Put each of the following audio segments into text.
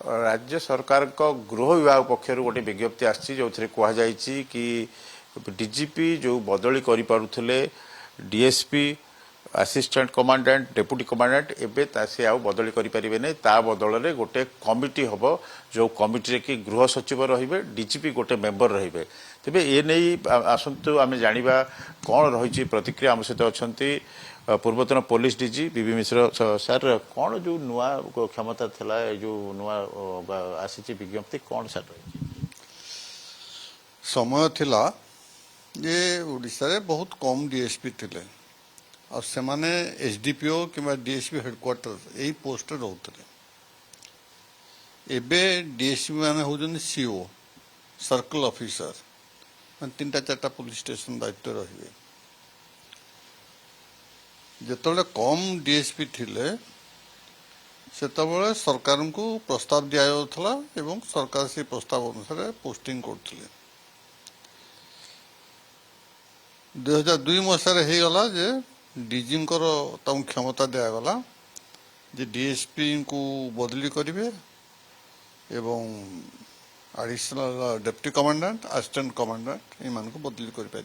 राज्य सरकार को गृह विभाग पक्षर गोटे विज्ञप्ति आसी जो कहुई कि डीजीपी जो बदली करें DSP assistant commandant deputy commandant एवं से आउ बदली करें नहीं ता बदल में गोटे कमिटी हम जो कमिटी कि गृह सचिव रे डीजीपी गोटे मेंबर रे तेज ये नहीं आसतु आम जाना कौन रही प्रतिक्रिया आम सहित अच्छा पूर्वतन पुलिस डीजी बीबी मिश्र सर कौन जो नुआ क्षमता थिला जो नुआ आसी विज्ञप्ति कौन सर रही समय थिला ये ओडिशा रे बहुत कम डीएसपी थिले और से माने एसडीपीओ किंवा डीएसपी हेडक्वार्टर यही पोस्ट रोते एबे डीएसपी माने होजन सीओ सर्कल ऑफिसर मान 3-4 पुलिस स्टेशन दायित्व रहिबे जेतबले कम डीएसपी थिले सेतबले सरकार को प्रस्ताव दिया जाउथला एवं सरकार से प्रस्ताव अनुसार पोस्टिंग करथिले 2002 मसीह हो गला जे डीजी क्षमता दिगला जे डीएसपी को बदली करेंगे एवं additional deputy commandant assistant commandant इन को बदली करें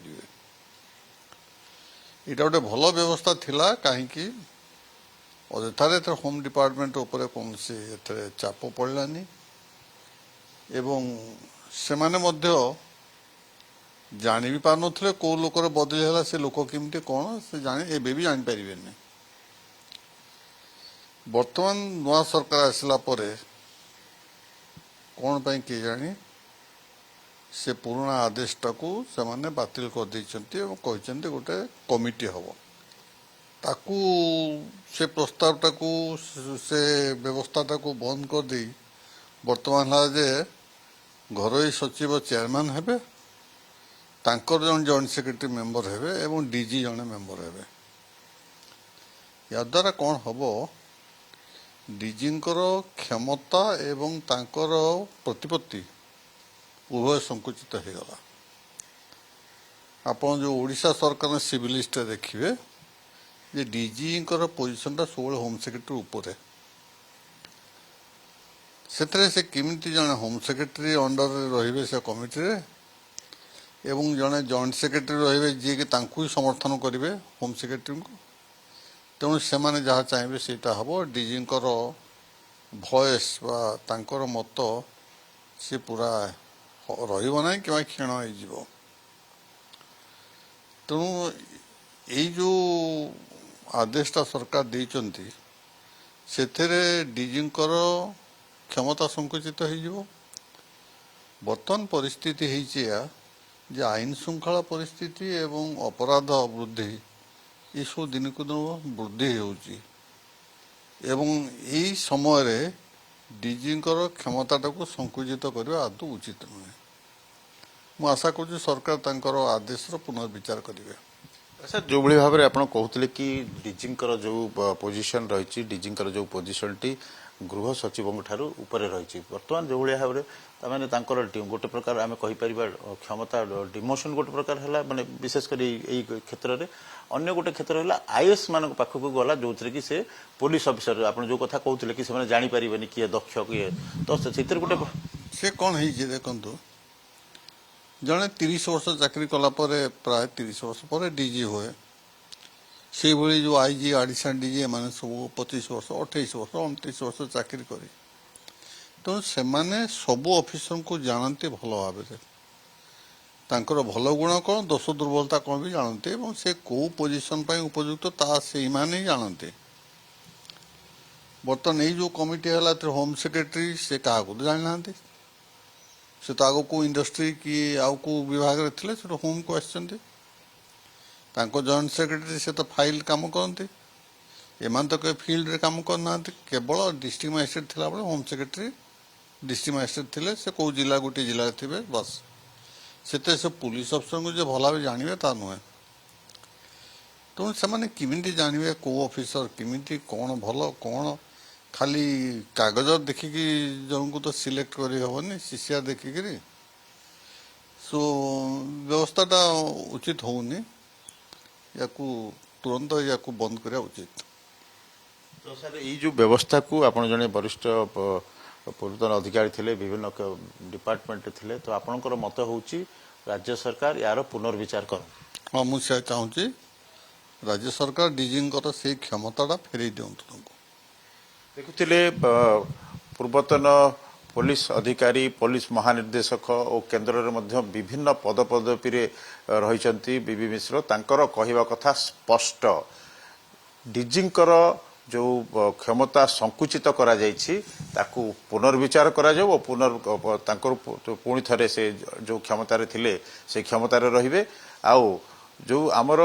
यहाँ गोटे भल व्यवस्था थिला कहीं अଯଥାରେ होम डिपार्टमेंट उपर कौन से चाप पड़ानी एवं से माने मध्य जानी भी पार नथिले को लोकर बदली है से लोक केमती कौन से जाने एबे भी जानी पारे बर्तमान नुआ सरकार आसला परे कौन पाई किए जानी से पुराना आदेशटा को से माने बातिल कर देइचंती और कहचंती गोटे कमिटी हबो ताकू से प्रस्तावटा को से व्यवस्थाटा को बंद कर दी बर्तमान है जे घरोई सचिव चेयरमैन हेबे तांकर जन जॉइंट सेक्रेटरी मेंबर हेबे एवं डीजी जने मेंबर हेबे या द्वारा कौन हबो डीजींकर क्षमता एवं तांकर प्रतिपत्ति उभय संकुचित हो गला आपण जो ओडिशा सरकार सिविल लिस्ट देखिए जे डीजींकर पोजीशनटा 16 होम सेक्रेटरी ऊपर से किमिति जने होम सेक्रेटरी अंडर रहिबे से कमिटी रे एवं जड़े जॉइंट सेक्रेटरी रे जी कि तांकु समर्थन करेंगे होम सेक्रेटरी को तेणु से माने जहाँ चाहिए सेटा हम डीजींकर भॉइस बा तांकर मत सी पूरा रही कि क्षीण हो तेणु यही जो आदेशटा सरकार देइचंती सेथेरे डीजींकर क्षमता संकुचित हो बर्तमान परिस्थिति है जे आईन श्रृंखला परिस्थिति एवं अपराध वृद्धि ये सब दिन को दिन वृद्धि होउची एवं यही समय रे डीजींकर क्षमताटा को संकुचित करवा आदौ उचित नुहे मु आशा करूँ सरकार तांकर आदेशर पुनर्विचार करेंगे सर जो भाई भाव में आप कहते कि डीजींकर जो पोजिशन रही डीजींकर जो पोजिशन टी गृह सचिव ठारू ऊपर रही बर्तमान जो भाई भाव में गोटे प्रकार आम कहीपर क्षमता डिमोशन गोटे प्रकार है माने विशेषकर यही क्षेत्र में अन्य गोटे क्षेत्र है आईएएस मान पाखक गला जो थे कि से पुलिस अफिसर आप जो कथा कहते कि से जापर किए दक्ष किए तो से गोटे से कौन है देखु जड़े 30 वर्ष चाकरी कलापर प्राय 30 वर्ष पर डीजी हुए से भली जो आईजी एडिशनल डीजी एम सब 25 वर्ष 28 वर्ष 29 वर्ष चाकरी करी तेणु से सबू ऑफिसर को जानते भल भाव तांकर भल गुण कौन दोष दुर्बलता कौन भी जानते से कौ पोजिशन उपयुक्त ता से ही जानते बर्तमान यही जो कमिटी है होम सेक्रेटरी से क्या जानी ना से तो आग को इंडस्ट्री कि आउ को विभाग रे थिले से होम को आछंती तांको जॉइंट सेक्रेटरी से तो फाइल काम करते एमान तो के फील्ड रे काम करना केवल डिस्ट्रिक्ट मजिस्ट्रेट थिला बेले होम सेक्रेटरी डिस्ट्रिक्ट मजिस्ट्रेट थिले से को जिला गोटे जिले थे बस से पुलिस अफसर को जो भला भी जानवे ता नुहे तेणु से किमिति जानवे को ऑफिसर किमिति कौन भल कौन खाली कागज देखिकी जन को तो सिलेक्ट करी हबनी सीसीआर देखिकी सो व्यवस्थाटा उचित होनी या तुरंत या बंद करा उचित तो सर ये जो व्यवस्था को आप जड़े वरिष्ठ ପୂର୍ବତନ ଅଧିକାରୀ ଥିଲେ ବିଭିନ୍ନ ଡିପାର୍ଟମେଣ୍ଟ ଥିଲେ ତ ଆପଣଙ୍କର ମତ ହେଉଛି ରାଜ୍ୟ ସରକାର ୟାର ପୁନର୍ବିଚାର କରନ୍ତୁ। ହଁ ମୁଁ ସେୟା ଚାହୁଁଛି ରାଜ୍ୟ ସରକାର ଡିଜିଙ୍କର ସେଇ କ୍ଷମତାଟା ଫେରେଇ ଦିଅନ୍ତୁ ତାଙ୍କୁ। ଦେଖୁଥିଲେ ପୂର୍ବତନ ପୋଲିସ ଅଧିକାରୀ ପୋଲିସ ମହାନିର୍ଦ୍ଦେଶକ ଓ କେନ୍ଦ୍ରରେ ମଧ୍ୟ ବିଭିନ୍ନ ପଦପଦବୀରେ ରହିଛନ୍ତି ବିବି ମିଶ୍ର। ତାଙ୍କର କହିବା କଥା ସ୍ପଷ୍ଟ, ଡିଜିଙ୍କର ଯେଉଁ କ୍ଷମତା ସଂକୁଚିତ କରାଯାଇଛି ତାକୁ ପୁନର୍ବିଚାର କରାଯାଉ ଓ ତାଙ୍କର ପୁଣି ଥରେ ସେ ଯେଉଁ କ୍ଷମତାରେ ଥିଲେ ସେ କ୍ଷମତାରେ ରହିବେ। ଆଉ ଯେଉଁ ଆମର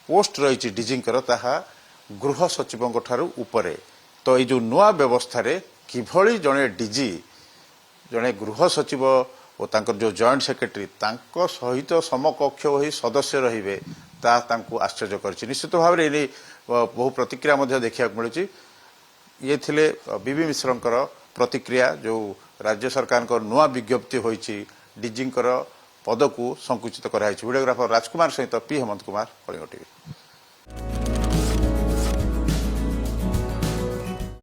ପୋଷ୍ଟ ରହିଛି ଡିଜିଙ୍କର ତାହା ଗୃହ ସଚିବଙ୍କ ଠାରୁ ଉପରେ। ତ ଏଇ ଯେଉଁ ନୂଆ ବ୍ୟବସ୍ଥାରେ କିଭଳି ଜଣେ ଡିଜି ଜଣେ ଗୃହ ସଚିବ ଓ ତାଙ୍କର ଯେଉଁ ଜଏଣ୍ଟ ସେକ୍ରେଟାରୀ ତାଙ୍କ ସହିତ ସମକକ୍ଷ ହୋଇ ସଦସ୍ୟ ରହିବେ ତାହା ତାଙ୍କୁ ଆଶ୍ଚର୍ଯ୍ୟ କରିଛି। ନିଶ୍ଚିତ ଭାବରେ ଏ ନେଇ ବହୁ ପ୍ରତିକ୍ରିୟା ମଧ୍ୟ ଦେଖିବାକୁ ମିଳୁଛି। ଇଏ ଥିଲେ ବିବି ମିଶ୍ରଙ୍କର ପ୍ରତିକ୍ରିୟା, ଯେଉଁ ରାଜ୍ୟ ସରକାରଙ୍କ ନୂଆ ବିଜ୍ଞପ୍ତି ହୋଇଛି ଡିଜିଙ୍କର ପଦକୁ ସଂକୁଚିତ କରାଯାଇଛି। ଭିଡ଼ିଓଗ୍ରାଫର ରାଜକୁମାର ସହିତ ପି ହେମନ୍ତ କୁମାର, କଳିଙ୍ଗ ଟିଭି।